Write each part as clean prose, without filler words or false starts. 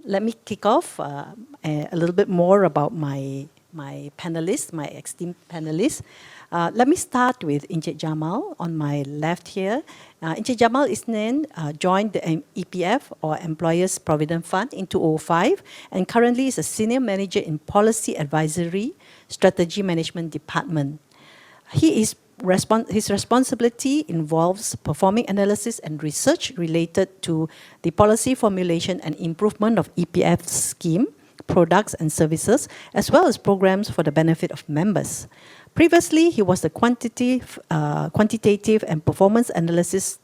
Let me kick off a little bit more about my panelists, my esteemed panelists. Let me start with Encik Jamal on my left here. Encik Jamal Isnen joined the EPF, or Employers Provident Fund, in 2005 and currently is a senior manager in Policy Advisory Strategy Management Department. His responsibility involves performing analysis and research related to the policy formulation and improvement of EPF scheme, products and services, as well as programs for the benefit of members. Previously, he was the quantitative and performance analysis.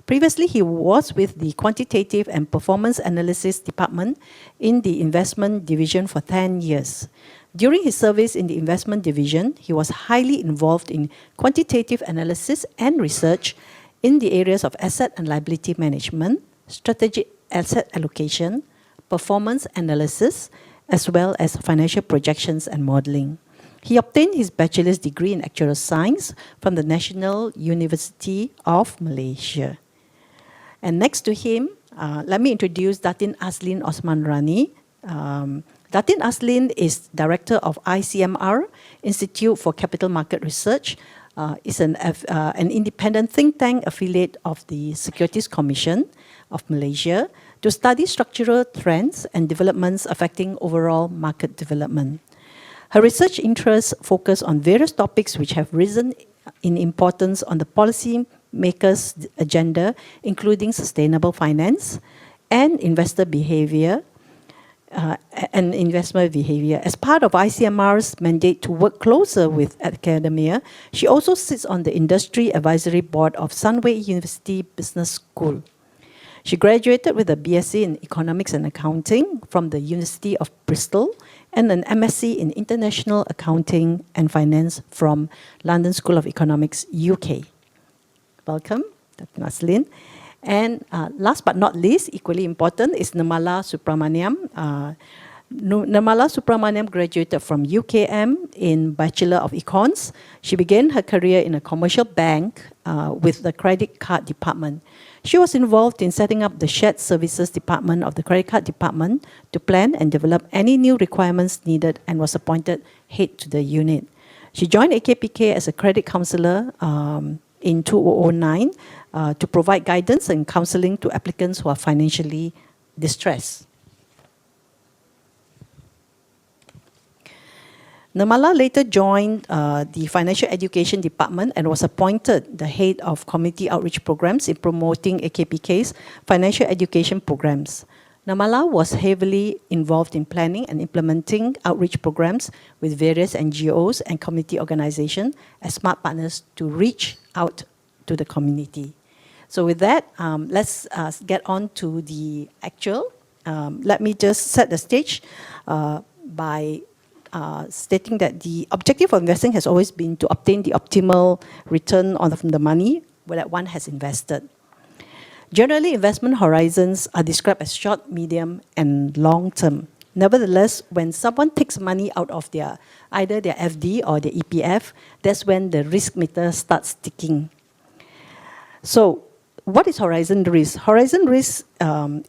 Previously he was with the Quantitative and Performance Analysis Department in the Investment Division for 10 years. During his service in the Investment Division, he was highly involved in quantitative analysis and research in the areas of asset and liability management, strategic asset allocation, performance analysis, as well as financial projections and modeling. He obtained his bachelor's degree in actuarial science from the National University of Malaysia. And next to him, let me introduce Datin Azleen Osman Rani. Datin Azleen is director of ICMR, Institute for Capital Market Research. Is an independent think tank affiliate of the Securities Commission of Malaysia to study structural trends and developments affecting overall market development. Her research interests focus on various topics which have risen in importance on the policy makers' agenda, including sustainable finance and investor behavior and investment behavior. As part of ICMR's mandate to work closer with academia, she also sits on the Industry Advisory Board of Sunway University Business School. She graduated with a BSc in Economics and Accounting from the University of Bristol and an MSc in International Accounting and Finance from London School of Economics, UK. Welcome, Dr. Azleen. And last but not least, equally important, is Nirmala Supramaniam. Nirmala Supramaniam graduated from UKM in Bachelor of Econs. She began her career in a commercial bank with the credit card department. She was involved in setting up the shared services department of the credit card department to plan and develop any new requirements needed and was appointed head to the unit. She joined AKPK as a credit counselor in 2009 to provide guidance and counseling to applicants who are financially distressed. Nirmala later joined the Financial Education Department and was appointed the head of Community Outreach Programs in promoting AKPK's financial education programs. Nirmala was heavily involved in planning and implementing outreach programs with various NGOs and community organizations as smart partners to reach out to the community. So with that, let's get on to the actual. Let me just set the stage by stating that the objective of investing has always been to obtain the optimal return from the money that one has invested. Generally, investment horizons are described as short, medium, and long term. Nevertheless, when someone takes money out of either their FD or their EPF, that's when the risk meter starts ticking. So, what is horizon risk? Horizon risk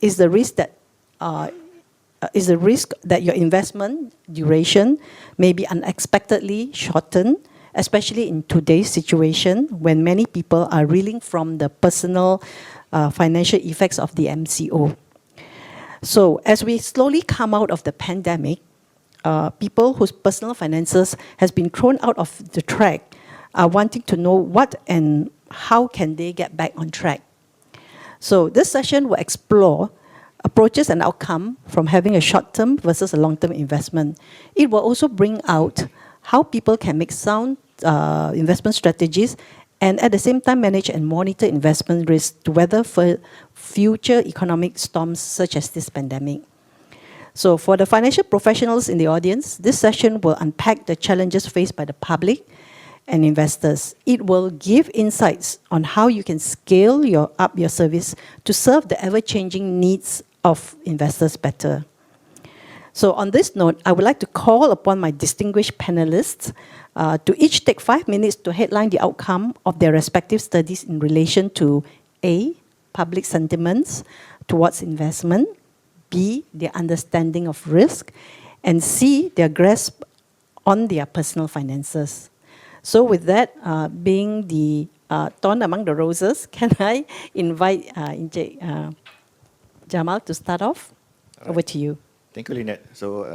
is the risk that your investment duration may be unexpectedly shortened, especially in today's situation when many people are reeling from the personal financial effects of the MCO. So as we slowly come out of the pandemic, people whose personal finances has been thrown out of the track are wanting to know what and how can they get back on track. So this session will explore approaches and outcome from having a short-term versus a long-term investment. It will also bring out how people can make sound investment strategies and at the same time manage and monitor investment risk to weather for future economic storms such as this pandemic. So for the financial professionals in the audience, this session will unpack the challenges faced by the public and investors. It will give insights on how you can scale up your service to serve the ever-changing needs of investors better. So on this note, I would like to call upon my distinguished panelists to each take 5 minutes to headline the outcome of their respective studies in relation to A, public sentiments towards investment, B, their understanding of risk, and C, their grasp on their personal finances. So with that, being the thorn among the roses, can I invite Jamal to start off? Over to you. Thank you, Linnet. So,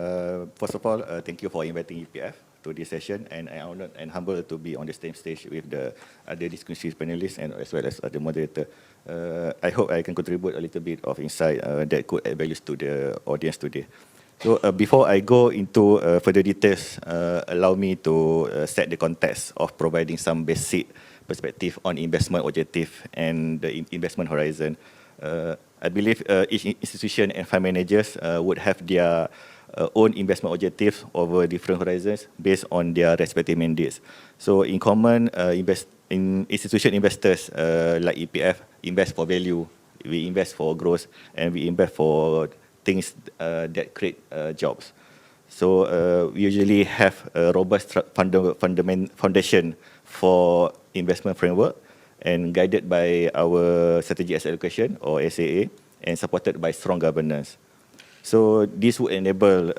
first of all, thank you for inviting EPF to this session, and I'm honored and humbled to be on the same stage with the other distinguished panelists and as well as the moderator. I hope I can contribute a little bit of insight that could add values to the audience today. So, before I go into further details, allow me to set the context of providing some basic perspective on investment objective and the investment horizon. I believe each institution and fund managers would have their own investment objectives over different horizons based on their respective mandates. So in common, institution investors like EPF invest for value, we invest for growth, and we invest for things that create jobs. So we usually have a robust foundation for investment framework and guided by our strategic asset allocation or SAA and supported by strong governance. So this would enable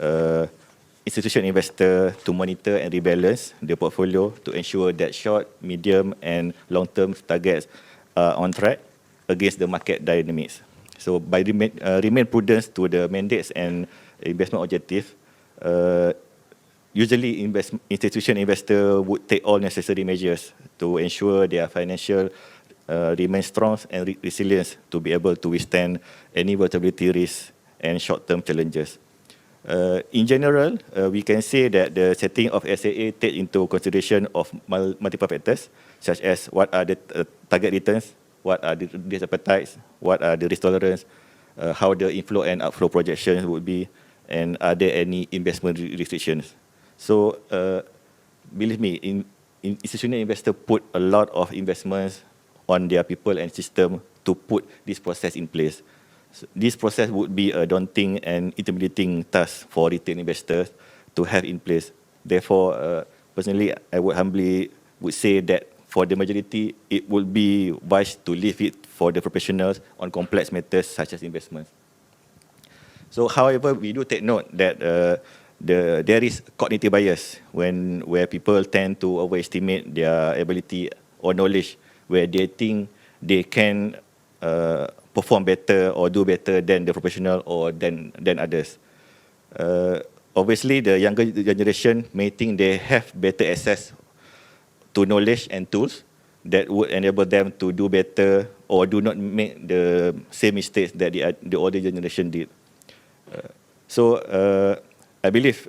institutional investor to monitor and rebalance the portfolio to ensure that short, medium and long-term targets are on track against the market dynamics. So by remain prudent to the mandates and investment objective, usually institutional investor would take all necessary measures to ensure their financial remain strong and resilient to be able to withstand any volatility risks and short-term challenges. In general, we can say that the setting of SAA takes into consideration of multiple factors, such as what are the target returns, what are the risk appetites, what are the risk tolerance, how the inflow and outflow projections would be, and are there any investment restrictions. So, believe me, institutional investors put a lot of investments on their people and system to put this process in place. So this process would be a daunting and intimidating task for retail investors to have in place. Therefore, personally, I would humbly say that for the majority, it would be wise to leave it for the professionals on complex matters such as investments. So, however, we do take note that there is cognitive bias where people tend to overestimate their ability or knowledge, where they think they can perform better or do better than the professional or than others. Obviously, the younger generation may think they have better access to knowledge and tools that would enable them to do better or do not make the same mistakes that the older generation did. So I believe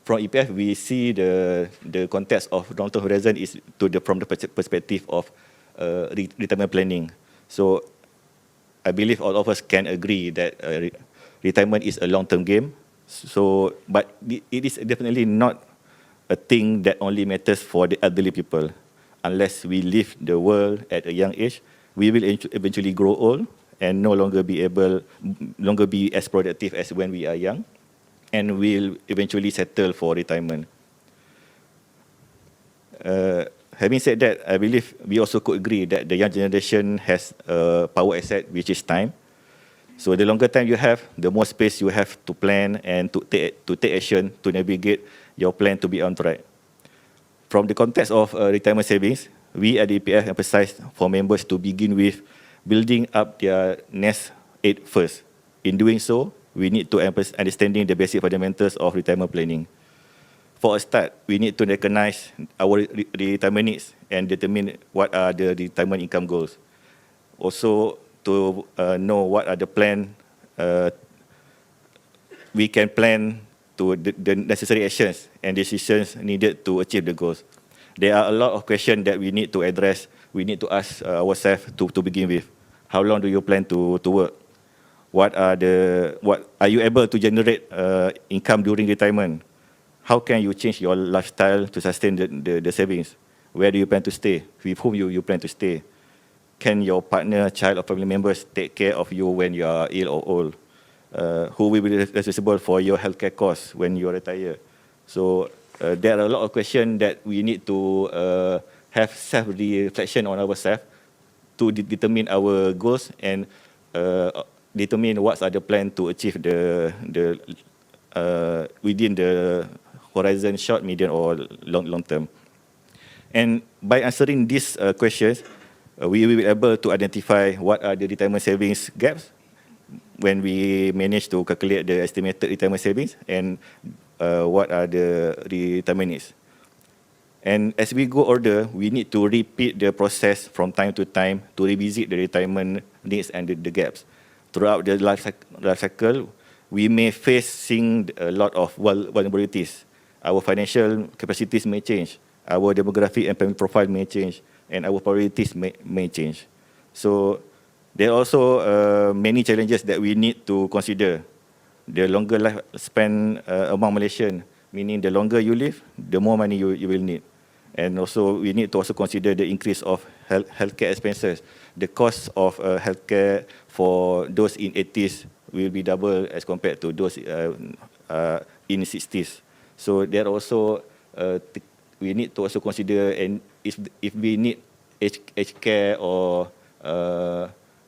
from EPF we see the context of long-term horizon is from the perspective of retirement planning. So I believe all of us can agree that retirement is a long-term game. So, but it is definitely not a thing that only matters for the elderly people. Unless we leave the world at a young age, we will eventually grow old and no longer be as productive as when we are young, and will eventually settle for retirement. Having said that, I believe we also could agree that the young generation has a power asset, which is time. So the longer time you have, the more space you have to plan and to take action to navigate your plan to be on track. From the context of retirement savings, we at the EPF emphasize for members to begin with building up their nest egg first. In doing so, we need to emphasize understanding the basic fundamentals of retirement planning. For a start, we need to recognize our retirement needs and determine what are the retirement income goals. Also, to know what are the plan, we can plan to the necessary actions and decisions needed to achieve the goals. There are a lot of questions that we need to address. We need to ask ourselves to begin with. How long do you plan to work? What are you able to generate income during retirement? How can you change your lifestyle to sustain the savings? Where do you plan to stay? With whom you plan to stay? Can your partner, child, or family members take care of you when you are ill or old? Who will be responsible for your healthcare costs when you retire? So there are a lot of questions that we need to have self-reflection on ourselves to determine our goals and determine what are the plan to achieve within the horizon short, medium, or long term. And by answering these questions, we will be able to identify what are the retirement savings gaps when we manage to calculate the estimated retirement savings, and what are the retirement needs. And as we go older, we need to repeat the process from time to time to revisit the retirement needs and the gaps. Throughout the life cycle, we may facing a lot of vulnerabilities. Our financial capacities may change, our demographic and family profile may change, and our priorities may change. So there are also many challenges that we need to consider. The longer lifespan among Malaysians, meaning the longer you live, the more money you will need. And also we need to also consider the increase of healthcare expenses. The cost of healthcare for those in 80s will be double as compared to those in 60s. So there also we need to also consider, and if we need aged care or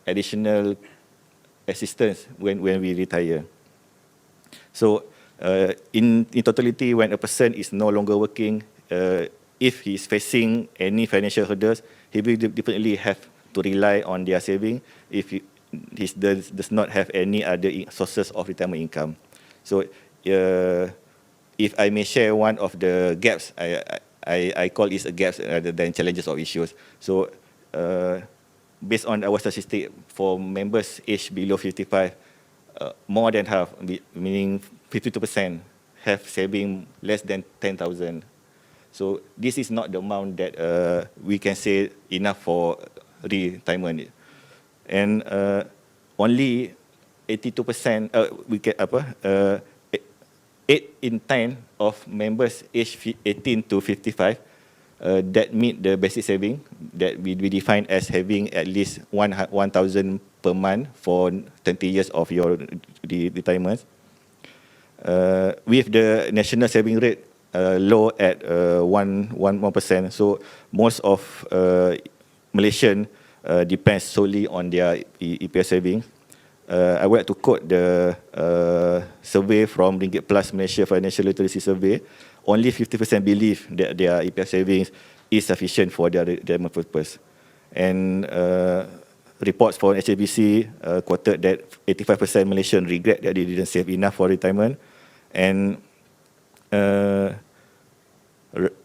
additional assistance when we retire. So in totality, when a person is no longer working, if he is facing any financial hurdles, he will definitely have to rely on their saving if he does not have any other sources of retirement income. So if I may share one of the gaps, I call it a gaps rather than challenges or issues. So based on our statistic, for members aged below 55, more than half, meaning 52%, have saving less than 10,000. So this is not the amount that we can say enough for retirement. And only 82%, 8 in 10 of members aged 18 to 55 that meet the basic saving that we define as having at least 1,000 per month for 20 years of your retirement. With the national saving rate low at 1%, so most of Malaysian depends solely on their EPS savings. I would like to quote the survey from Ringgit Plus Malaysia Financial Literacy Survey. Only 50% believe that their EPF savings is sufficient for their retirement purpose. And reports for HSBC quoted that 85% Malaysian regret that they didn't save enough for retirement. And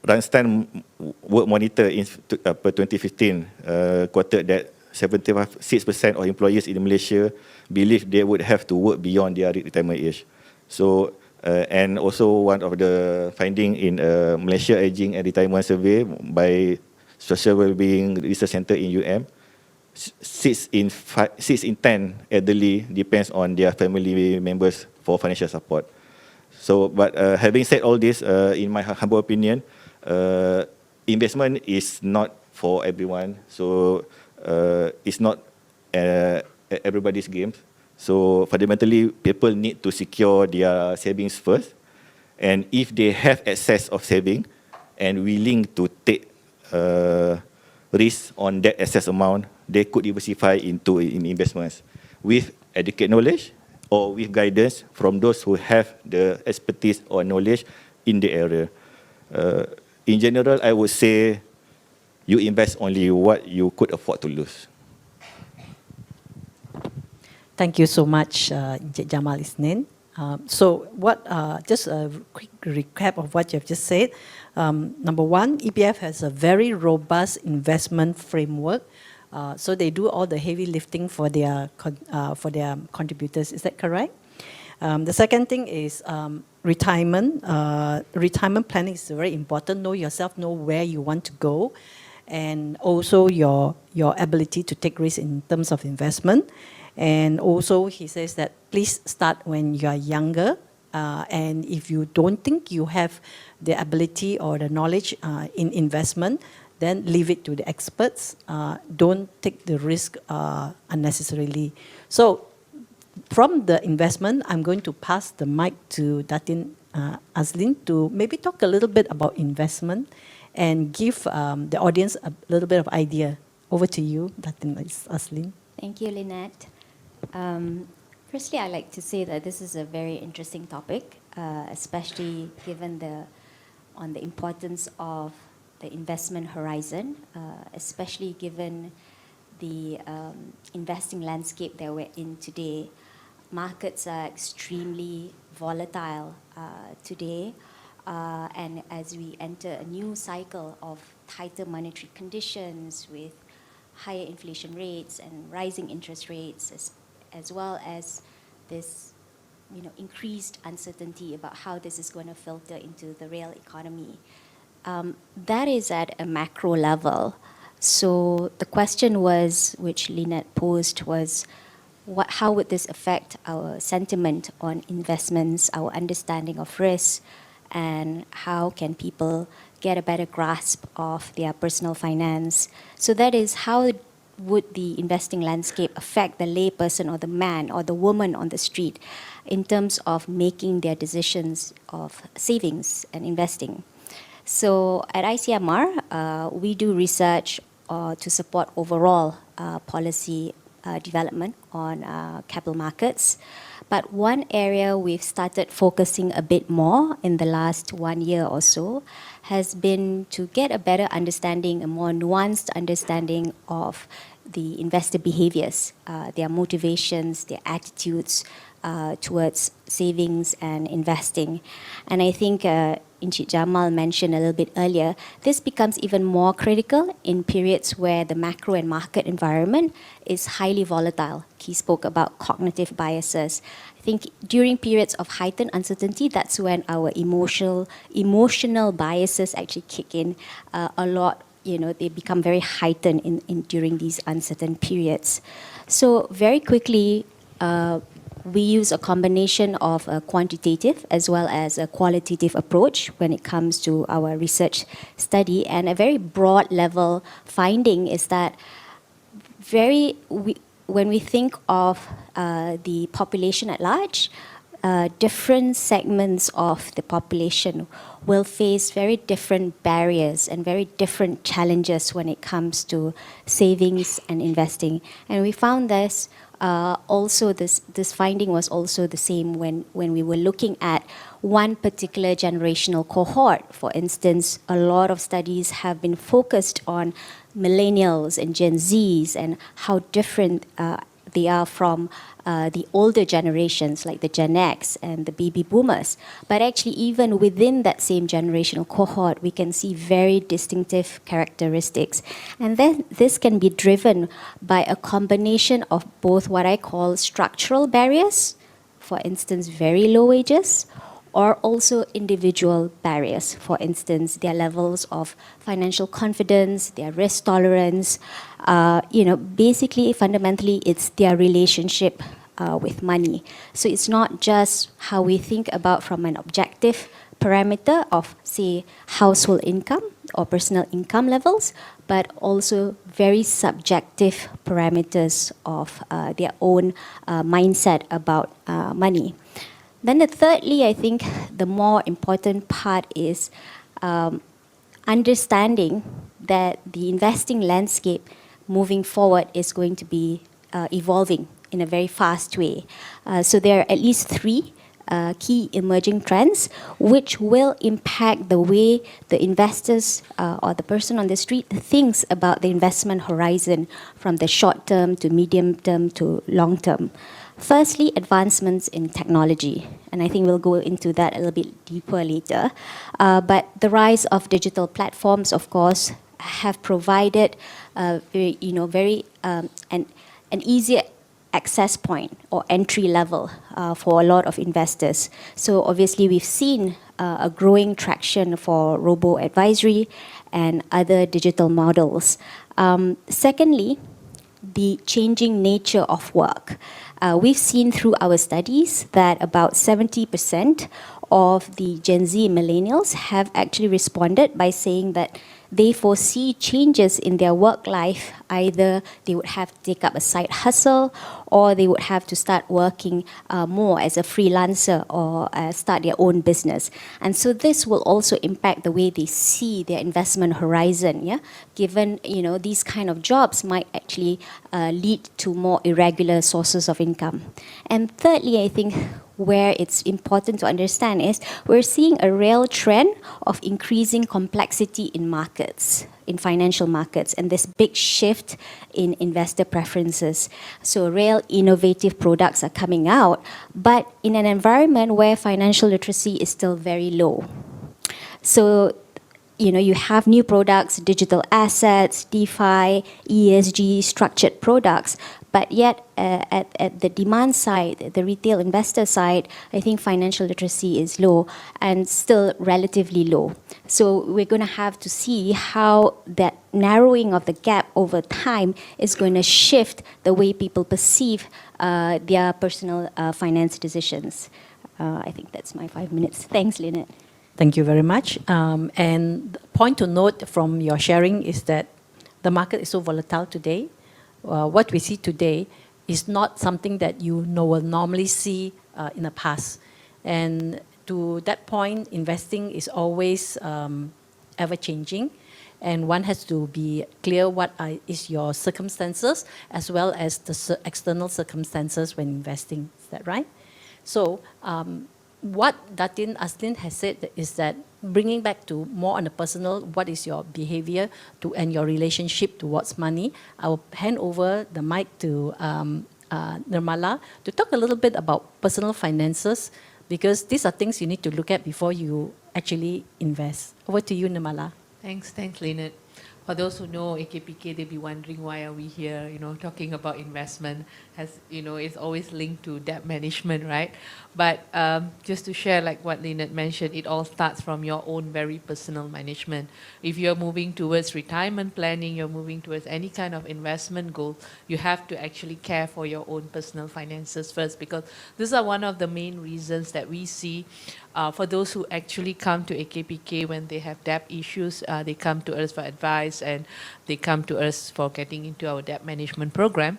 Randstad Work Monitor in 2015 quoted that 76% of employees in Malaysia believe they would have to work beyond their retirement age. So, and also one of the finding in Malaysia Aging and Retirement Survey by Social Wellbeing Research Center in UM, 6 in 10 elderly depends on their family members for financial support. So, but having said all this, in my humble opinion, investment is not for everyone. So, it's not everybody's game. So fundamentally, people need to secure their savings first. And if they have excess of saving and willing to take risk on that excess amount, they could diversify into investments with adequate knowledge or with guidance from those who have the expertise or knowledge in the area. In general, I would say you invest only what you could afford to lose. Thank you so much, Encik Jamal, Isnen. So what, just a quick recap of what you have just said. Number one, EPF has a very robust investment framework. So they do all the heavy lifting for their contributors. Is that correct? The second thing is retirement. Retirement planning is very important. Know yourself, know where you want to go, and also your ability to take risk in terms of investment. And also he says that please start when you are younger, and if you don't think you have the ability or the knowledge in investment, then leave it to the experts. Don't take the risk unnecessarily. So from the investment, I'm going to pass the mic to Datin Azleen to maybe talk a little bit about investment and give the audience a little bit of idea. Over to you, Datin Azleen. Thank you, Linnet. Firstly, I'd like to say that this is a very interesting topic, especially given on the importance of the investment horizon, especially given the investing landscape that we're in today. Markets are extremely volatile today, and as we enter a new cycle of tighter monetary conditions with higher inflation rates and rising interest rates, as well as this increased uncertainty about how this is going to filter into the real economy. That is at a macro level. So the question was, which Linnet posed, was how would this affect our sentiment on investments, our understanding of risk, and how can people get a better grasp of their personal finance? So that is, how would the investing landscape affect the layperson or the man or the woman on the street in terms of making their decisions of savings and investing? So at ICMR, we do research to support overall policy development on capital markets. But one area we've started focusing a bit more in the last 1 year or so has been to get a better understanding, a more nuanced understanding of the investor behaviors, their motivations, their attitudes towards savings and investing. And I think Encik Jamal mentioned a little bit earlier, this becomes even more critical in periods where the macro and market environment is highly volatile. He spoke about cognitive biases. I think during periods of heightened uncertainty, that's when our emotional biases actually kick in a lot. They become very heightened during these uncertain periods. So very quickly, we use a combination of a quantitative as well as a qualitative approach when it comes to our research study. And a very broad level finding is that when we think of the population at large, different segments of the population will face very different barriers and very different challenges when it comes to savings and investing. And we found this this finding was also the same when we were looking at one particular generational cohort. For instance, a lot of studies have been focused on millennials and Gen Zs and how different they are from the older generations like the Gen X and the baby boomers. But actually, even within that same generational cohort, we can see very distinctive characteristics. And then this can be driven by a combination of both what I call structural barriers, for instance, very low wages, or also individual barriers, for instance, their levels of financial confidence, their risk tolerance. Basically, fundamentally, it's their relationship with money. So it's not just how we think about from an objective parameter of, say, household income or personal income levels, but also very subjective parameters of their own mindset about money. Then thirdly, I think the more important part is understanding that the investing landscape moving forward is going to be evolving in a very fast way. So there are at least 3 key emerging trends which will impact the way the investors or the person on the street thinks about the investment horizon from the short term to medium term to long term. Firstly, advancements in technology, and I think we'll go into that a little bit deeper later. But the rise of digital platforms, of course, have provided an easier access point or entry level for a lot of investors. So obviously, we've seen a growing traction for robo-advisory and other digital models. Secondly, the changing nature of work. We've seen through our studies that about 70% of the Gen Z millennials have actually responded by saying that they foresee changes in their work life. Either they would have to take up a side hustle or they would have to start working more as a freelancer or start their own business. And so this will also impact the way they see their investment horizon, yeah? Given, these kind of jobs might actually lead to more irregular sources of income. And thirdly, I think where it's important to understand is we're seeing a real trend of increasing complexity in markets, in financial markets, and this big shift in investor preferences. So real innovative products are coming out, but in an environment where financial literacy is still very low. So you have new products, digital assets, DeFi, ESG, structured products, but yet at the demand side, the retail investor side, I think financial literacy is low and still relatively low. So we're going to have to see how that narrowing of the gap over time is going to shift the way people perceive their personal finance decisions. I think that's my 5 minutes. Thanks, Linnet. Thank you very much. And the point to note from your sharing is that the market is so volatile today. What we see today is not something that you will normally see in the past. And to that point, investing is always ever-changing. And one has to be clear what is your circumstances as well as the external circumstances when investing. Is that right? So, what Datin Azleen has said is that bringing back to more on the personal, what is your behavior and your relationship towards money? I will hand over the mic to Nirmala to talk a little bit about personal finances, because these are things you need to look at before you actually invest. Over to you, Nirmala. Thanks, Linnet. For those who know AKPK, they'll be wondering why are we here, talking about investment. It's always linked to debt management, right? But just to share, like what Linnet mentioned, it all starts from your own very personal management. If you're moving towards retirement planning, you're moving towards any kind of investment goal, you have to actually care for your own personal finances first, because these are one of the main reasons that we see for those who actually come to AKPK when they have debt issues. They come to us for advice and they come to us for getting into our debt management program.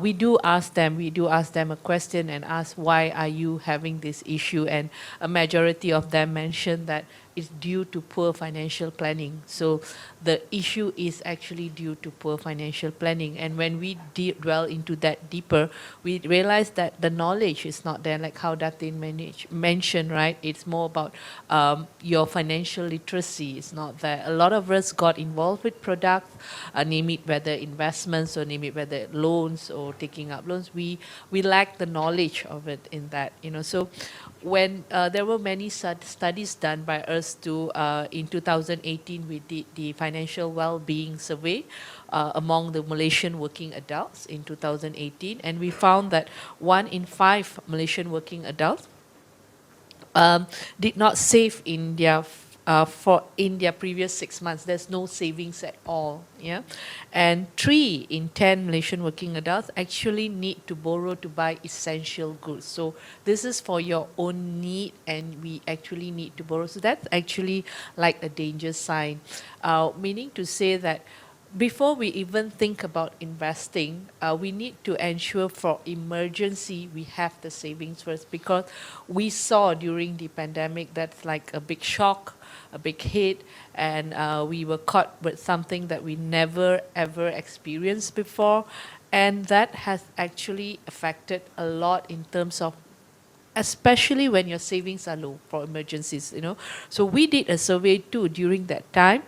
We do ask them a question and ask, why are you having this issue? And a majority of them mention that it's due to poor financial planning. So the issue is actually due to poor financial planning. And when we dwell into that deeper, we realize that the knowledge is not there, like how Datin mentioned, right? It's more about your financial literacy is not there. A lot of us got involved with products, name it whether investments or name it whether loans or taking up loans. We lack the knowledge of it in that, So when there were many studies done by us in 2018, we did the financial well-being survey among the Malaysian working adults in 2018, and we found that 1 in 5 Malaysian working adults did not save in their previous 6 months. There's no savings at all, yeah. And 3 in 10 Malaysian working adults actually need to borrow to buy essential goods. So this is for your own need, and we actually need to borrow. So that's actually like a danger sign, meaning to say that before we even think about investing, we need to ensure for emergency we have the savings first, because we saw during the pandemic that's like a big shock, a big hit, and we were caught with something that we never ever experienced before, and that has actually affected a lot in terms of, especially when your savings are low for emergencies, So we did a survey too during that time.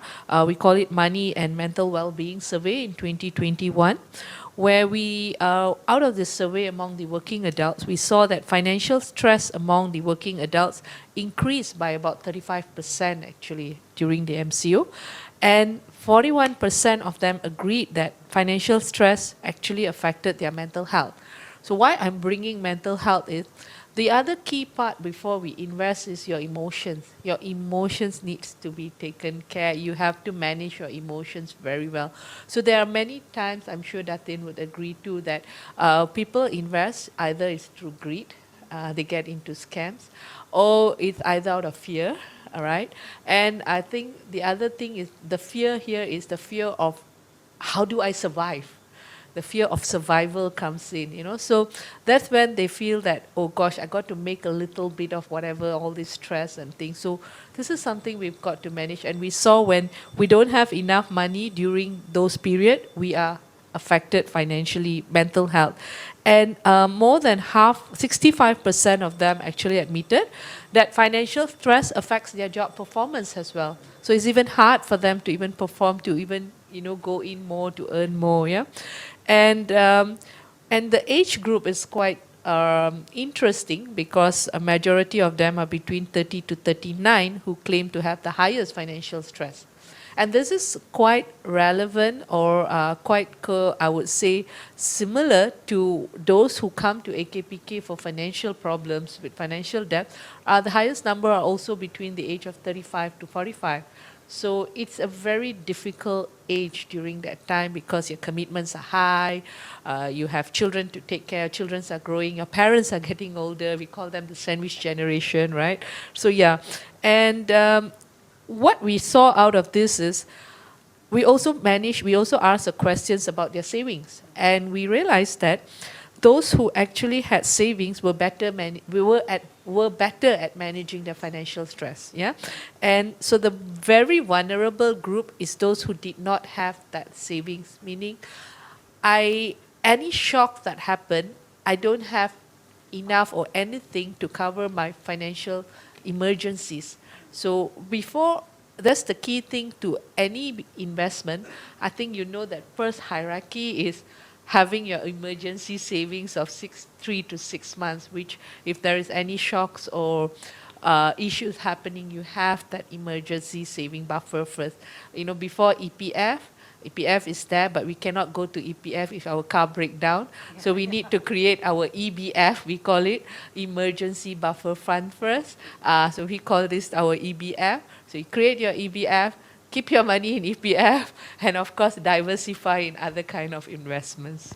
We call it Money and Mental Wellbeing Survey in 2021, where we, out of this survey among the working adults, we saw that financial stress among the working adults increased by about 35% actually during the MCO. And 41% of them agreed that financial stress actually affected their mental health. So why I'm bringing mental health is, the other key part before we invest is your emotions. Your emotions needs to be taken care. You have to manage your emotions very well. So there are many times, I'm sure Datin would agree too, that people invest, either it's through greed, they get into scams, or it's either out of fear, all right? And I think the other thing is, the fear here is the fear of, how do I survive? the fear of survival comes in, you know. So that's when they feel that, oh gosh, I got to make a little bit of whatever, all this stress and things. So this is something we've got to manage. And we saw when we don't have enough money during those period, we are affected financially, mental health. And more than half, 65% of them actually admitted that financial stress affects their job performance as well. So it's even hard for them to even perform, to even, you know, go in more, to earn more, yeah. And the age group is quite interesting because a majority of them are between 30 to 39 who claim to have the highest financial stress. And this is quite relevant or I would say, similar to those who come to AKPK for financial problems with financial debt. The highest number are also between the age of 35 to 45. So it's a very difficult age during that time because your commitments are high, you have children to take care, children are growing, your parents are getting older, we call them the sandwich generation, right? So yeah, and what we saw out of this is we also asked the questions about their savings, and we realized that those who actually had savings were better at managing their financial stress. Yeah, and so the very vulnerable group is those who did not have that savings. Meaning, any shock that happened, I don't have enough or anything to cover my financial emergencies. So that's the key thing to any investment. I think you know that first hierarchy is having your emergency savings of 3 to 6 months, which if there is any shocks or issues happening, you have that emergency saving buffer first. You know, before EPF is there, but we cannot go to EPF if our car breaks down. So we need to create our EBF, we call it Emergency Buffer Fund first. So we call this our EBF. So you create your EBF, keep your money in EPF, and of course diversify in other kind of investments.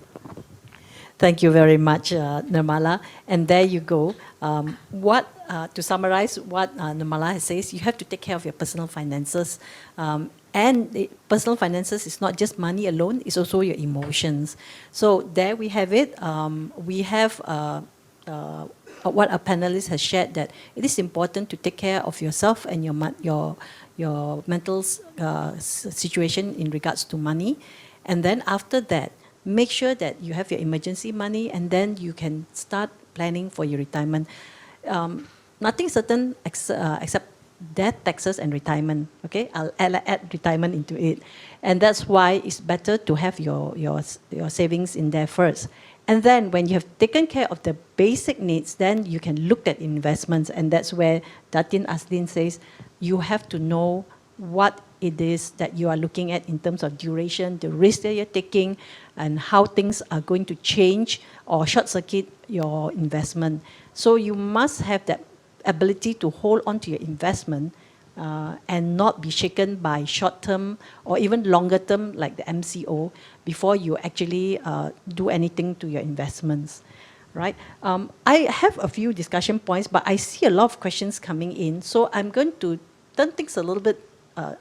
Thank you very much, Nirmala. And there you go. To summarize what Nirmala has said, you have to take care of your personal finances. And personal finances is not just money alone, it's also your emotions. So there we have it. We have what our panelists has shared, that it is important to take care of yourself and your mental situation in regards to money. And then after that, make sure that you have your emergency money, and then you can start planning for your retirement. Nothing certain except death, taxes, and retirement. Okay, I'll add retirement into it, and that's why it's better to have your savings in there first. And then when you have taken care of the basic needs, then you can look at investments, and that's where Datin Azleen says you have to know what it is that you are looking at in terms of duration, the risk that you're taking, and how things are going to change or short-circuit your investment. So you must have that ability to hold on to your investment and not be shaken by short-term or even longer-term, like the MCO, before you actually do anything to your investments, right? I have a few discussion points, but I see a lot of questions coming in, so I'm going to turn things a little bit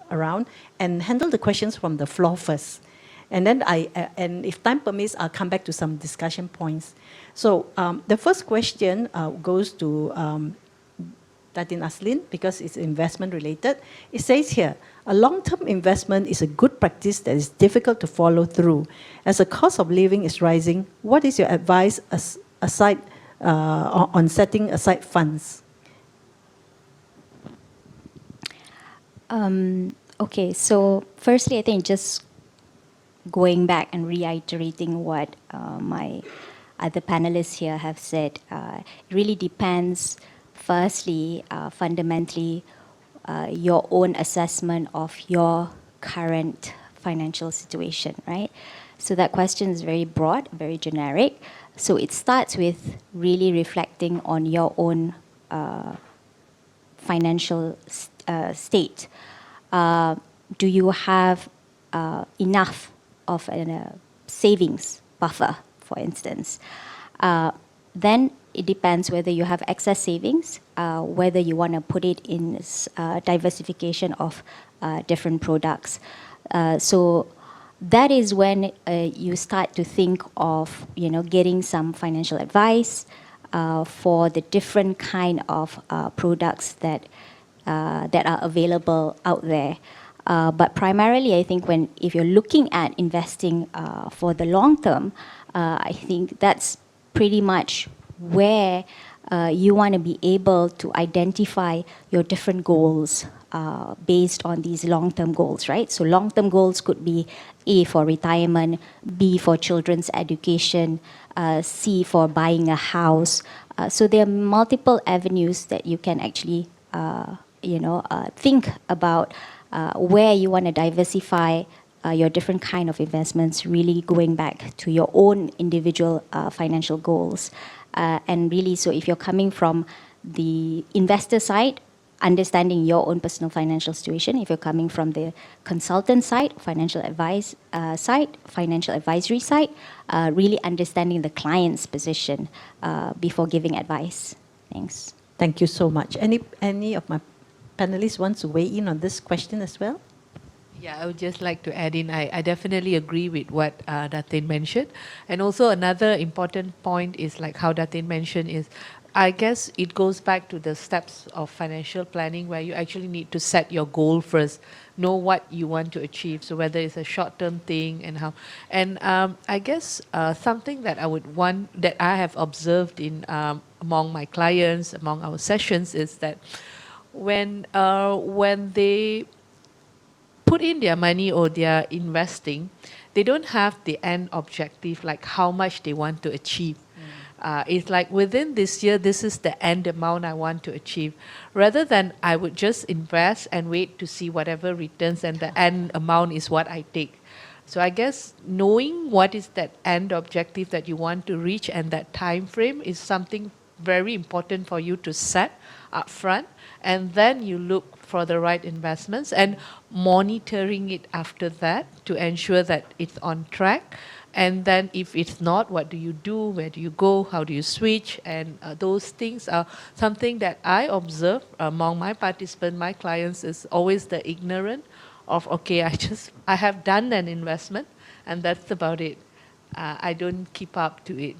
around and handle the questions from the floor first. And then and if time permits, I'll come back to some discussion points. So the first question goes to Datin Azleen, because it's investment related. It says here, a long-term investment is a good practice that is difficult to follow through. As the cost of living is rising, what is your advice on setting aside funds? Okay, so firstly, I think just going back and reiterating what my other panelists here have said, it really depends, firstly, fundamentally, your own assessment of your current financial situation, right? So that question is very broad, very generic. So it starts with really reflecting on your own financial state. Do you have enough of a savings buffer, for instance? Then it depends whether you have excess savings, whether you want to put it in diversification of different products. So that is when you start to think of, getting some financial advice for the different kind of products that are available out there. But primarily, I think if you're looking at investing for the long term, I think that's pretty much where you want to be able to identify your different goals based on these long-term goals, right? So long-term goals could be A, for retirement, B, for children's education, C, for buying a house. So there are multiple avenues that you can actually, think about where you want to diversify your different kind of investments, really going back to your own individual financial goals. And really, so if you're coming from the investor side, understanding your own personal financial situation. If you're coming from the consultant side, financial advisory side, really understanding the client's position before giving advice. Thanks. Thank you so much. Any of my panelists wants to weigh in on this question as well? Yeah, I would just like to add in, I definitely agree with what Datin mentioned. And also another important point is like how Datin mentioned is, I guess it goes back to the steps of financial planning where you actually need to set your goal first, know what you want to achieve. So whether it's a short-term thing and how. And I guess something that that I have observed in among my clients, among our sessions is that when they put in their money or they're investing, they don't have the end objective, like how much they want to achieve. It's like within this year, this is the end amount I want to achieve. Rather than I would just invest and wait to see whatever returns and the end amount is what I take. So I guess knowing what is that end objective that you want to reach and that time frame is something very important for you to set up front. And then you look for the right investments and monitoring it after that to ensure that it's on track. And then if it's not, what do you do? Where do you go? How do you switch? And those things are something that I observe among my participants, my clients, is always the ignorant of, okay, I have done an investment and that's about it. I don't keep up to it.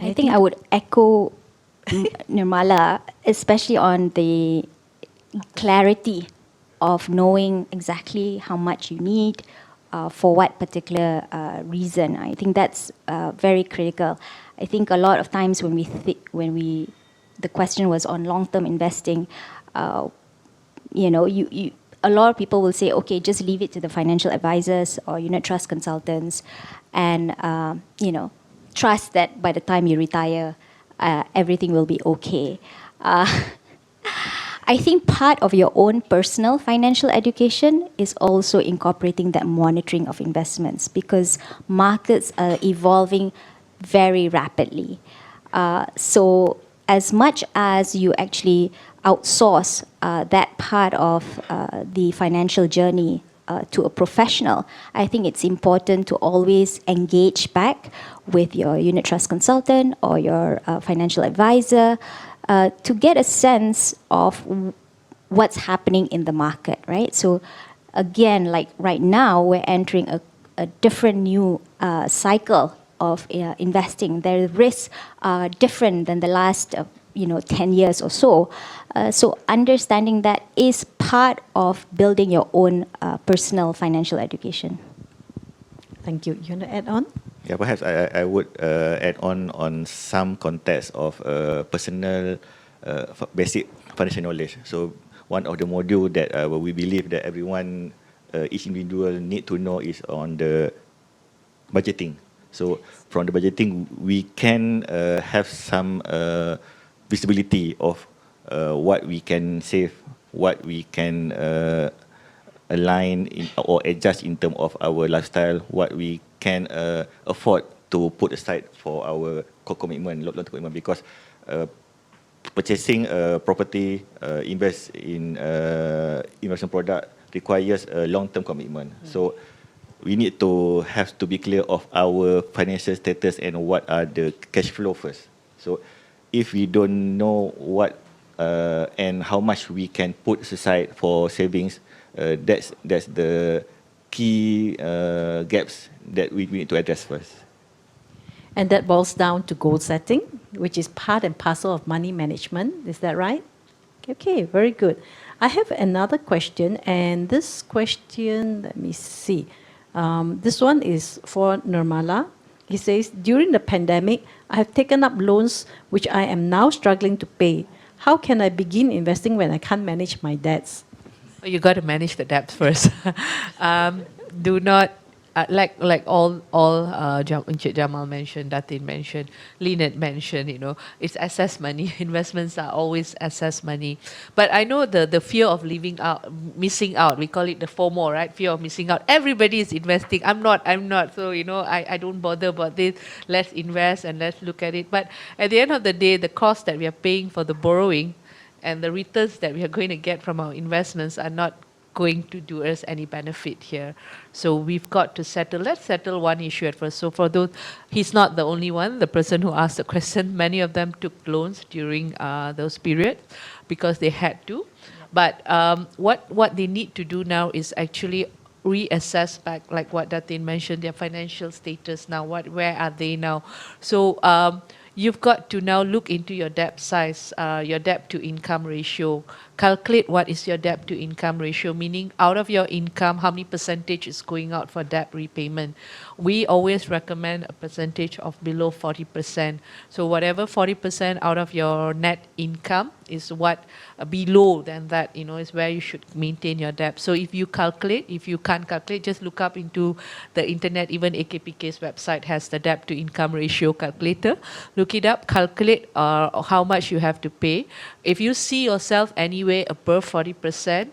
I think I would echo Nirmala, especially on the clarity of knowing exactly how much you need, for what particular reason. I think that's very critical. I think a lot of times when the question was on long-term investing, a lot of people will say, okay, just leave it to the financial advisors or unit trust consultants, and trust that by the time you retire, everything will be okay. I think part of your own personal financial education is also incorporating that monitoring of investments, because markets are evolving very rapidly. So as much as you actually outsource that part of the financial journey to a professional, I think it's important to always engage back with your unit trust consultant or your financial advisor to get a sense of what's happening in the market, right? So again, like right now, we're entering a different new cycle of investing. The risks are different than the last 10 years or so. So understanding that is part of building your own personal financial education. Thank you. You want to add on? Yeah, perhaps I would add on some context of personal basic financial knowledge. So one of the module that we believe that everyone, each individual need to know is on the budgeting. So from the budgeting, we can have some visibility of what we can save, what we can align or adjust in terms of our lifestyle, what we can afford to put aside for our commitment, long-term commitment, because purchasing a property, invest in investment product requires a long-term commitment. So we need to have to be clear of our financial status and what are the cash flow first. So if we don't know what and how much we can put aside for savings, that's the key gaps that we need to address first. And that boils down to goal setting, which is part and parcel of money management. Is that right? Okay, very good. I have another question, and this question, let me see. This one is for Nirmala. He says, during the pandemic, I have taken up loans which I am now struggling to pay. How can I begin investing when I can't manage my debts? You got to manage the debts first. Do not like all Encik Jamal mentioned, Datin mentioned, Linnet mentioned. It's assess money. Investments are always assess money. But I know the fear of missing out. We call it the FOMO, right? Fear of missing out. Everybody is investing. I'm not. So I don't bother about this. Let's invest and let's look at it. But at the end of the day, the cost that we are paying for the borrowing and the returns that we are going to get from our investments are not going to do us any benefit here. So we've got to let's settle one issue at first. So for those, he's not the only one, the person who asked the question, many of them took loans during those periods because they had to. But what they need to do now is actually reassess back, like what Datin mentioned, their financial status now, where are they now? So you've got to now look into your debt size, your debt to income ratio. Calculate what is your debt to income ratio, meaning out of your income, how many percentage is going out for debt repayment. We always recommend a percentage of below 40%. So whatever 40% out of your net income is what below than that, is where you should maintain your debt. So if you can't calculate, just look up into the internet. Even AKPK's website has the debt to income ratio calculator. Look it up, calculate how much you have to pay. If you see yourself anywhere above 40%,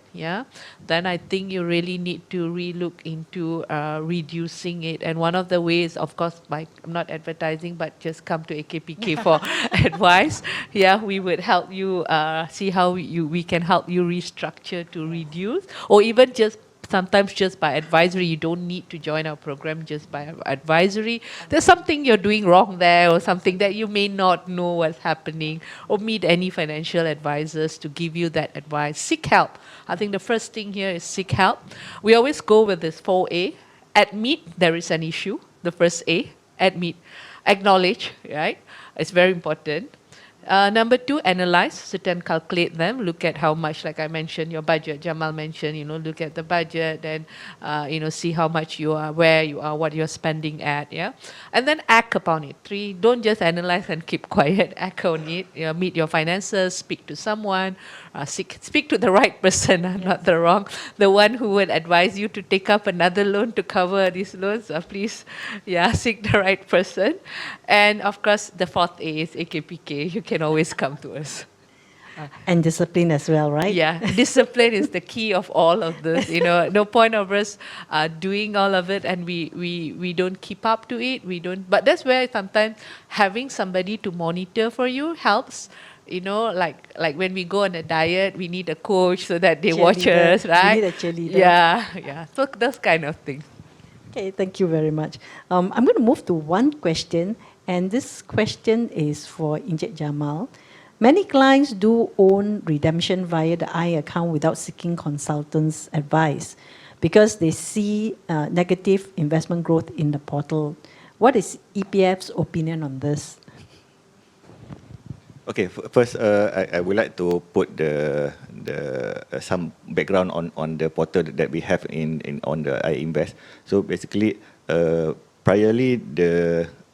then I think you really need to relook into reducing it. And one of the ways, of course, I'm not advertising, but just come to AKPK for advice. We would help you see how we can help you restructure to reduce, or even sometimes just by advisory. You don't need to join our program just by advisory. There's something you're doing wrong there, or something that you may not know what's happening, or meet any financial advisors to give you that advice. Seek help. I think the first thing here is seek help. We always go with this 4A. Admit there is an issue. The first A, admit. Acknowledge, right? It's very important. Number 2, analyze, sit and calculate them. Look at how much, like I mentioned, your budget. Jamal mentioned, look at the budget and, see how much you are, where you are, what you're spending at, And then act upon it. 3, don't just analyze and keep quiet. Act on it. Meet your finances, speak to someone, speak to the right person, not the wrong. The one who would advise you to take up another loan to cover these loans. Please, seek the right person. And of course, the 4th A is AKPK. You can always come to us. And discipline as well, right? Discipline is the key of all of this. No point of us doing all of it and we don't keep up to it. But that's where sometimes having somebody to monitor for you helps. Like when we go on a diet, we need a coach so that they watch us, right? We need a cheerleader. So those kind of things. Okay, thank you very much. I'm going to move to one question, and this question is for Encik Jamal. Many clients do own redemption via the I account without seeking consultants' advice because they see negative investment growth in the portal. What is EPF's opinion on this? Okay, first I would like to put some background on the portal that we have on the iInvest. So basically, priorly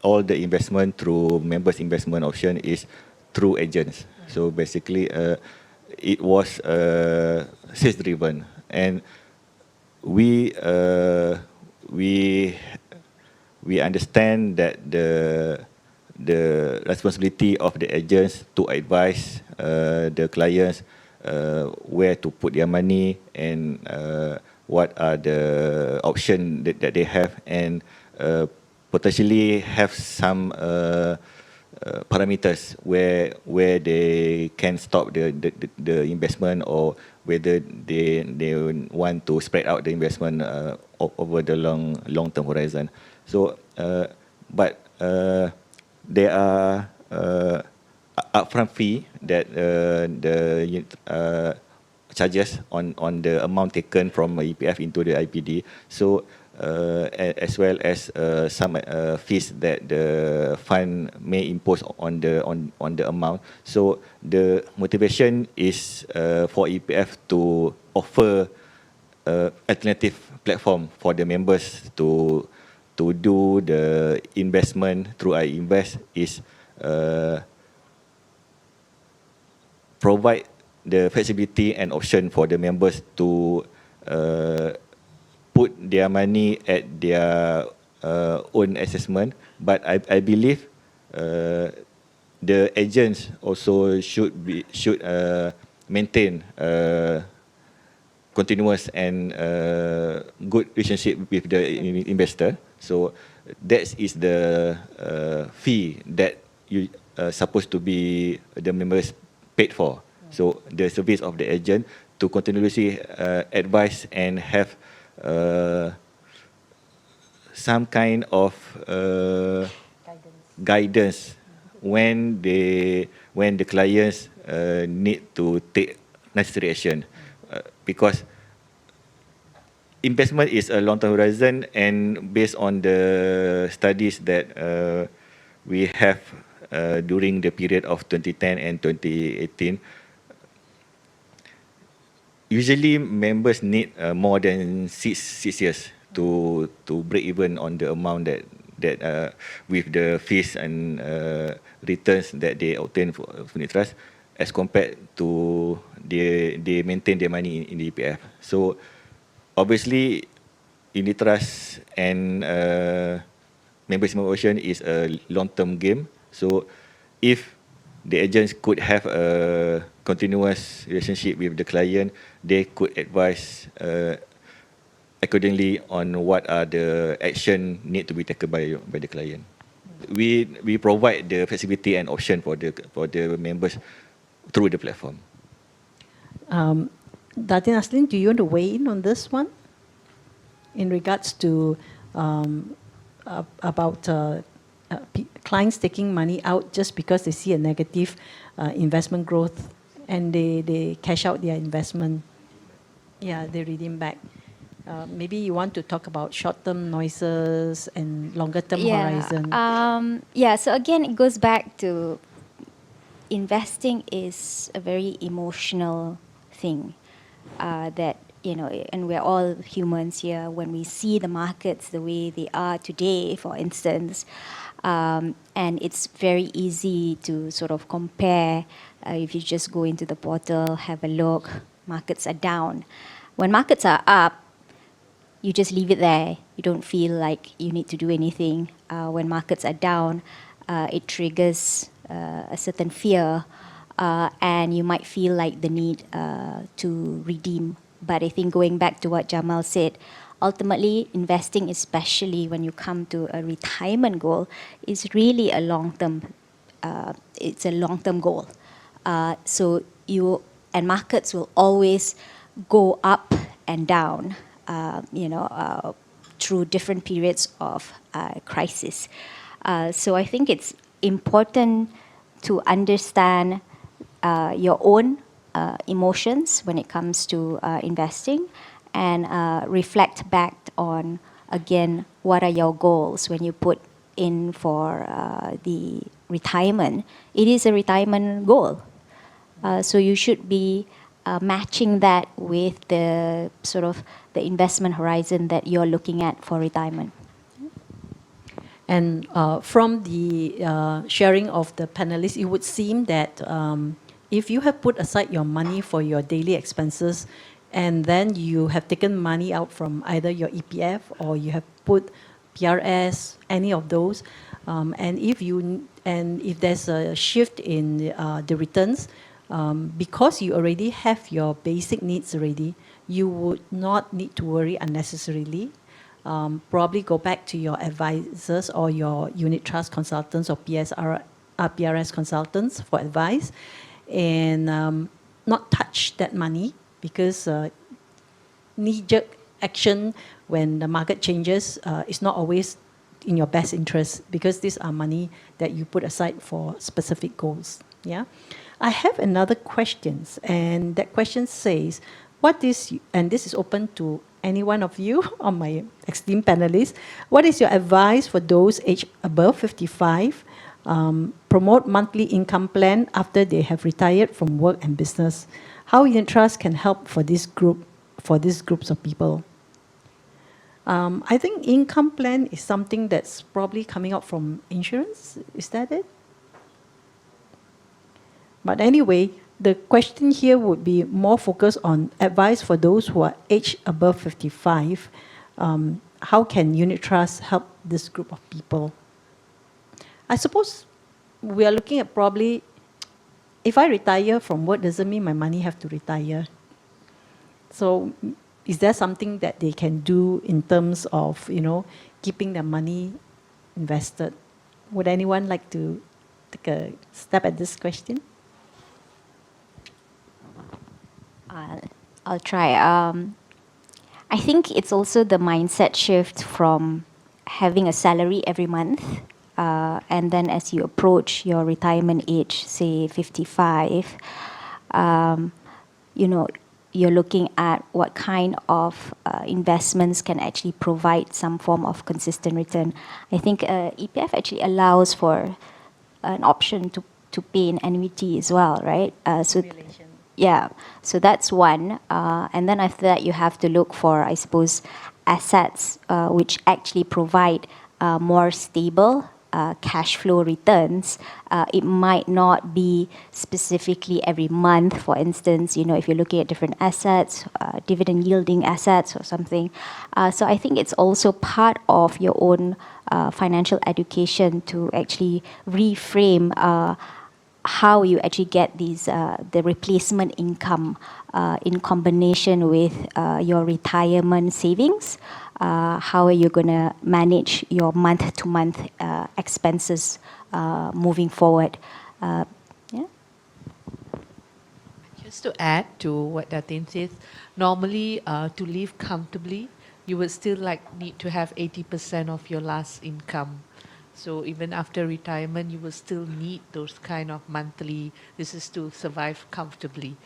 all the investment through members investment option is through agents. So basically, it was sales driven, and we understand that the responsibility of the agents to advise the clients where to put their money and what are the options that they have, and potentially have some parameters where they can stop the investment, or whether they want to spread out the investment over the long term horizon. So but there are upfront fee that charges on the amount taken from EPF into the IPD. So as well as some fees that the fund may impose on the amount. So the motivation is for EPF to offer alternative platform for the members to do the investment through iInvest is provide the flexibility and option for the members to put their money at their own assessment. But I believe the agents also should maintain continuous and good relationship with the investor. So that is the fee that you supposed to be the members paid for. So the service of the agent to continuously advise and have some kind of guidance when the clients need to take necessary action, because investment is a long-term horizon, and based on the studies that we have during the period of 2010 and 2018, usually members need more than six years to break even on the amount that with the fees and returns that they obtain for unit trust, as compared to they maintain their money in the EPF. So obviously, unit trust and members ocean is a long-term game. So if the agents could have a continuous relationship with the client, they could advise accordingly on what are the action need to be taken by the client. We provide the flexibility and option for the members through the platform. Datin, Azleen, do you want to weigh in on this one in regards to about clients taking money out just because they see a negative investment growth and they cash out their investment? Yeah, they redeem back. Maybe you want to talk about short-term noises and longer-term horizon. So again, it goes back to investing is a very emotional thing that, and we're all humans here. When we see the markets the way they are today, for instance, and it's very easy to sort of compare. If you just go into the portal, have a look, markets are down. When markets are up, you just leave it there. You don't feel like you need to do anything. When markets are down, it triggers a certain fear, and you might feel like the need to redeem. But I think going back to what Jamal said, ultimately investing, especially when you come to a retirement goal, is really a long-term. It's a long-term goal. So markets will always go up and down. Through different periods of crisis. So I think it's important to understand your own emotions when it comes to investing, and reflect back on, again, what are your goals when you put in for the retirement. It is a retirement goal. So you should be matching that with the sort of the investment horizon that you're looking at for retirement. And from the sharing of the panelists, it would seem that if you have put aside your money for your daily expenses, and then you have taken money out from either your EPF or you have put PRS, any of those, and if there's a shift in the returns, because you already have your basic needs already, you would not need to worry unnecessarily. Probably go back to your advisors or your unit trust consultants or PRS consultants for advice, and not touch that money, because knee-jerk action when the market changes is not always in your best interest, because these are money that you put aside for specific goals. Yeah. I have another question, and that question says, what is, and this is open to any one of you or my esteemed panelists, what is your advice for those aged above 55, promote monthly income plan after they have retired from work and business? How unit trust can help for this group, for these groups of people? I think income plan is something that's probably coming out from insurance. Is that it? But anyway, the question here would be more focused on advice for those who are aged above 55. How can unit trust help this group of people? I suppose we are looking at probably, if I retire from work, doesn't mean my money have to retire. So is there something that they can do in terms of, keeping their money invested? Would anyone like to take a stab at this question? I'll try. I think it's also the mindset shift from having a salary every month, and then as you approach your retirement age, say 55, you're looking at what kind of investments can actually provide some form of consistent return. I think EPF actually allows for an option to pay an annuity as well, right? Yeah, so that's one. And then after that, you have to look for, I suppose, assets which actually provide more stable cash flow returns. It might not be specifically every month, for instance, if you're looking at different assets, dividend yielding assets or something. So I think it's also part of your own financial education to actually reframe how you actually get these the replacement income in combination with your retirement savings. How are you going to manage your month-to-month expenses moving forward? Yeah. Just to add to what Datin says, normally to live comfortably, you would still need to have 80% of your last income. So even after retirement, you will still need those kind of monthly, this is to survive comfortably.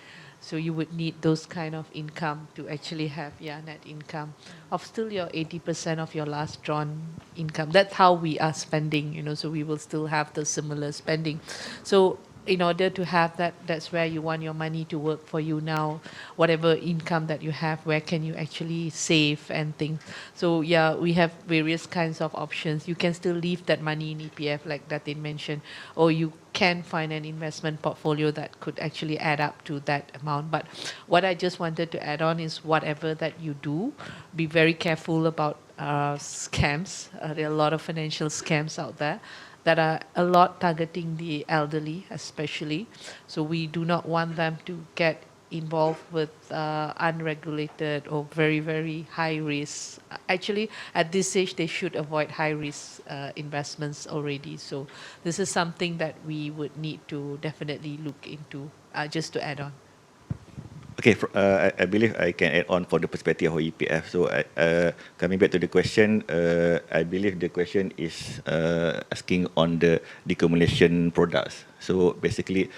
So you would need those kind of income to actually have net income of still your 80% of your last drawn income. That's how we are spending, so we will still have the similar spending. So in order to have that, that's where you want your money to work for you now. Whatever income that you have, where can you actually save and things. So yeah, we have various kinds of options. You can still leave that money in EPF like Datin mentioned, or you can find an investment portfolio that could actually add up to that amount. But what I just wanted to add on is whatever that you do, be very careful about scams. There are a lot of financial scams out there that are a lot targeting the elderly especially. So we do not want them to get involved with unregulated or very, very high risk. Actually, at this age, they should avoid high risk investments already. So this is something that we would need to definitely look into, just to add on. Okay, I believe I can add on for the perspective of EPF. So coming back to the question, I believe the question is asking on the decumulation products. So basically,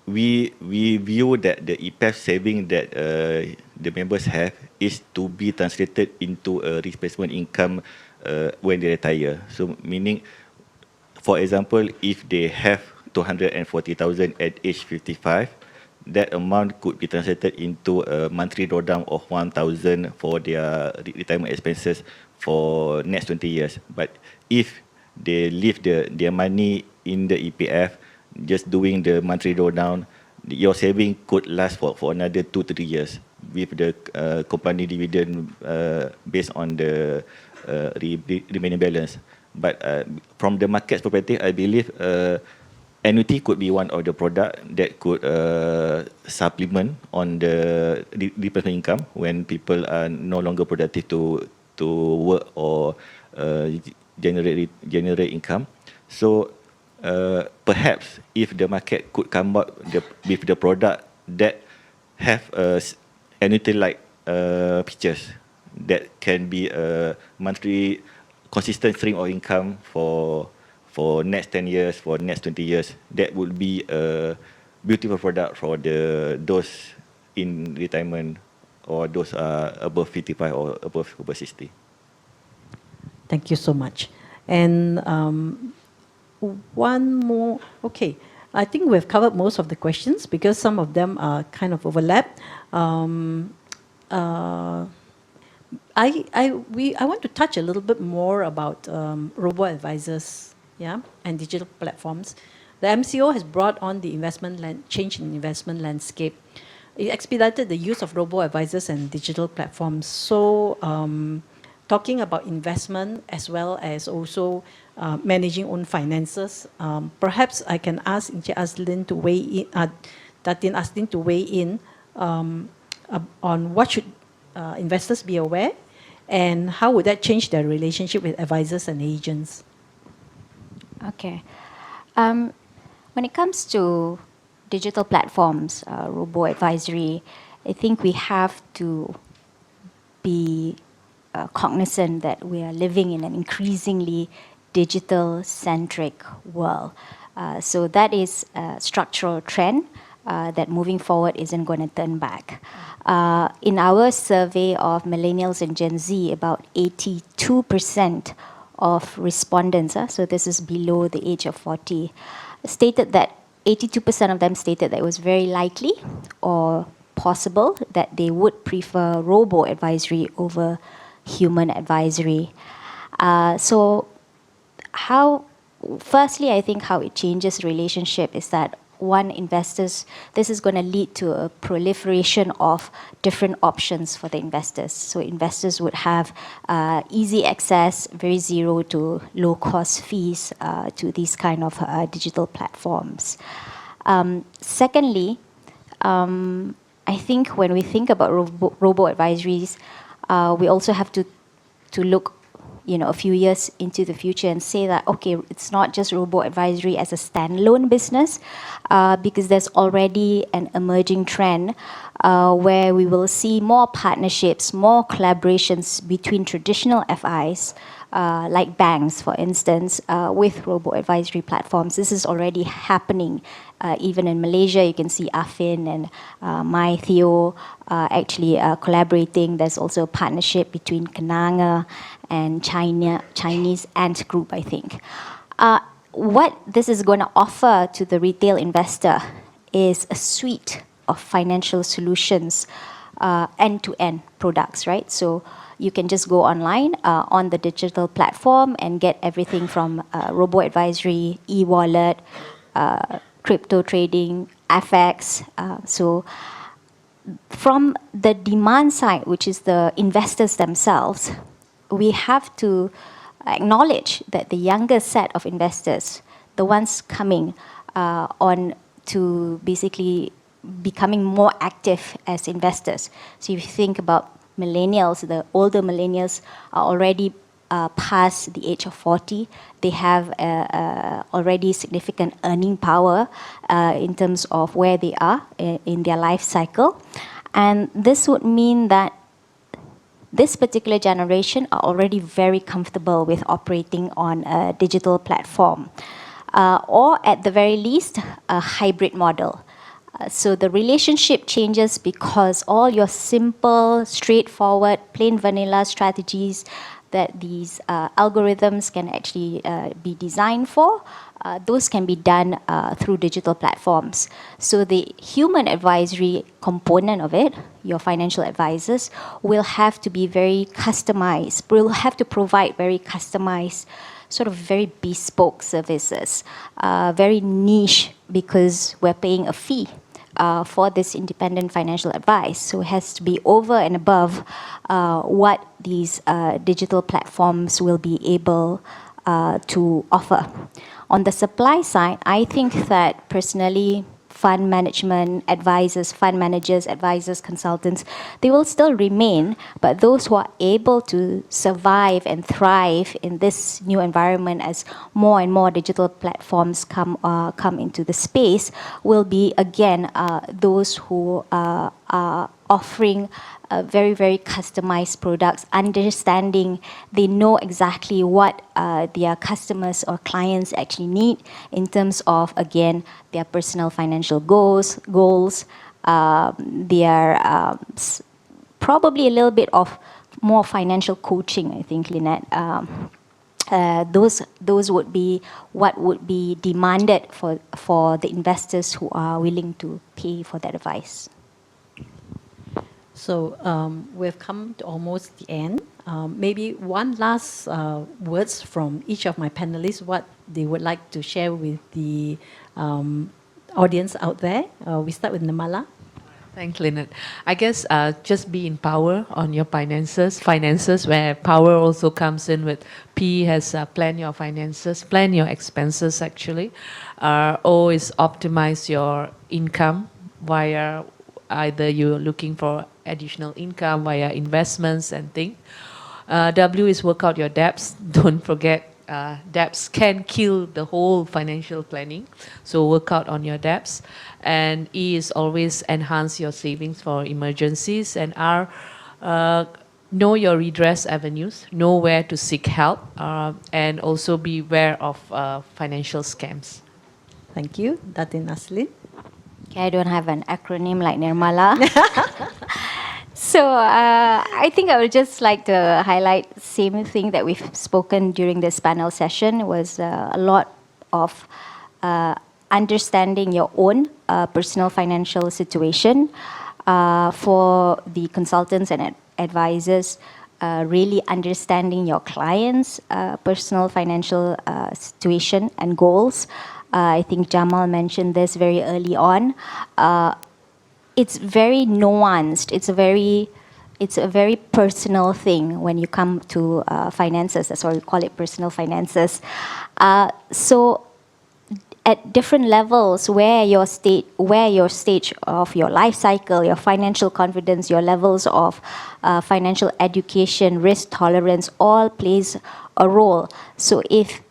we view that the EPF saving that the members have is to be translated into a replacement income when they retire. So meaning, for example, if they have 240,000 at age 55, that amount could be translated into a monthly drawdown of 1,000 for their retirement expenses for next 20 years. But if they leave their money in the EPF, just doing the monthly drawdown, your saving could last for another 2 to 3 years with the company dividend based on the remaining balance. But from the market's perspective, I believe annuity could be one of the product that could supplement on the replacement income when people are no longer productive to work or generate income. So perhaps if the market could come up with the product that have annuity-like features that can be a monthly consistent stream of income for for next 10 years, for next 20 years, that would be a beautiful product for those in retirement or those above 55 or above 60. Thank you so much. And one more, okay. I think we've covered most of the questions because some of them are kind of overlapped. I want to touch a little bit more about robo-advisors, yeah, and digital platforms. The MCO has brought on the change in investment landscape. It expedited the use of robo-advisors and digital platforms. So talking about investment as well as also managing own finances, perhaps I can ask Encik Azleen to weigh in, Datin Azleen to weigh in on what should investors be aware and how would that change their relationship with advisors and agents? Okay. When it comes to digital platforms, robo-advisory, I think we have to be cognizant that we are living in an increasingly digital-centric world. So that is a structural trend that moving forward isn't going to turn back. In our survey of millennials and Gen Z, about 82% of respondents, so this is below the age of 40, stated that 82% of them stated that it was very likely or possible that they would prefer robo-advisory over human advisory. Firstly, I think how it changes relationship is that this is going to lead to a proliferation of different options for the investors. So investors would have easy access, very zero to low cost fees to these kind of digital platforms. Secondly, I think when we think about robo-advisories, we also have to look a few years into the future and say that, okay, it's not just robo-advisory as a standalone business, because there's already an emerging trend where we will see more partnerships, more collaborations between traditional FIs, like banks, for instance, with robo-advisory platforms. This is already happening. Even in Malaysia, you can see AFIN and MyTheo actually collaborating. There's also a partnership between Kenanga and Chinese Ant Group, I think. What this is going to offer to the retail investor is a suite of financial solutions, end-to-end products, right? So you can just go online on the digital platform and get everything from robo-advisory, e-wallet, crypto trading, FX. So from the demand side, which is the investors themselves, we have to acknowledge that the younger set of investors, the ones coming on to basically becoming more active as investors. So if you think about millennials, the older millennials are already past the age of 40. They have already significant earning power in terms of where they are in their life cycle. And this would mean that this particular generation are already very comfortable with operating on a digital platform, or at the very least, a hybrid model. So the relationship changes because all your simple, straightforward, plain vanilla strategies that these algorithms can actually be designed for, those can be done through digital platforms. So the human advisory component of it, your financial advisors, will have to be very customized, will have to provide very customized, sort of very bespoke services, very niche because we're paying a fee for this independent financial advice. So it has to be over and above what these digital platforms will be able to offer. On the supply side, I think that personally, fund management advisors, fund managers, advisors, consultants, they will still remain, but those who are able to survive and thrive in this new environment as more and more digital platforms come into the space will be, again, those who are offering very, very customized products, understanding they know exactly what their customers or clients actually need in terms of, again, their personal financial goals, their probably a little bit of more financial coaching, I think, Linnet. Those would be what would be demanded for the investors who are willing to pay for that advice. So we've come to almost the end. Maybe one last words from each of my panelists, what they would like to share with the audience out there. We start with Nirmala. Thanks, Linnet. I guess just be in power on your finances where power also comes in with P has plan your finances, plan your expenses actually. O is optimize your income via either you're looking for additional income via investments and things. W is work out your debts. Don't forget debts can kill the whole financial planning. So work out on your debts. And E is always enhance your savings for emergencies. And R, know your redress avenues, know where to seek help, and also be aware of financial scams. Thank you. Datin, Azleen. Okay, I don't have an acronym like Nirmala. So I think I would just like to highlight the same thing that we've spoken during this panel session was a lot of understanding your own personal financial situation for the consultants and advisors, really understanding your clients' personal financial situation and goals. I think Jamal mentioned this very early on. It's very nuanced. It's a very personal thing when you come to finances. That's why we call it personal finances. So at different levels, where your stage of your life cycle, your financial confidence, your levels of financial education, risk tolerance, all plays a role. So if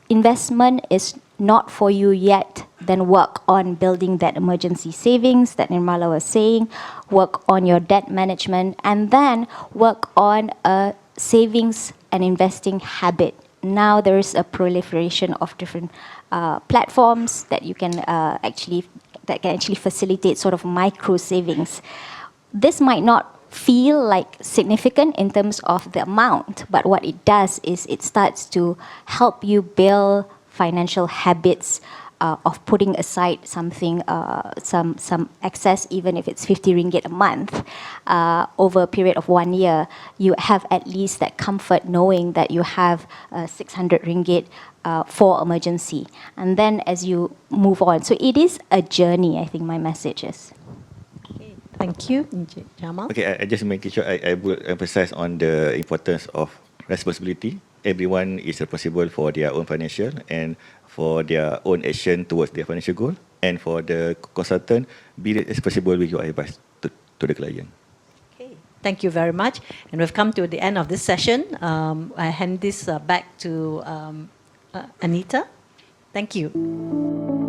investment is not for you yet, then work on building that emergency savings that Nirmala was saying, work on your debt management, and then work on a savings and investing habit. Now there is a proliferation of different platforms that you can actually facilitate sort of micro savings. This might not feel like significant in terms of the amount, but what it does is it starts to help you build financial habits of putting aside something, some excess, even if it's 50 ringgit a month, over a period of 1 year. You have at least that comfort knowing that you have 600 ringgit for emergency. And then as you move on. So it is a journey, I think my message is. Okay. Thank you, Jamal. Okay, I just making sure I will emphasize on the importance of responsibility. Everyone is responsible for their own financial and for their own action towards their financial goal. And for the consultant, be responsible with your advice to the client. Okay. Thank you very much. And we've come to the end of this session. I hand this back to Anita. Thank you.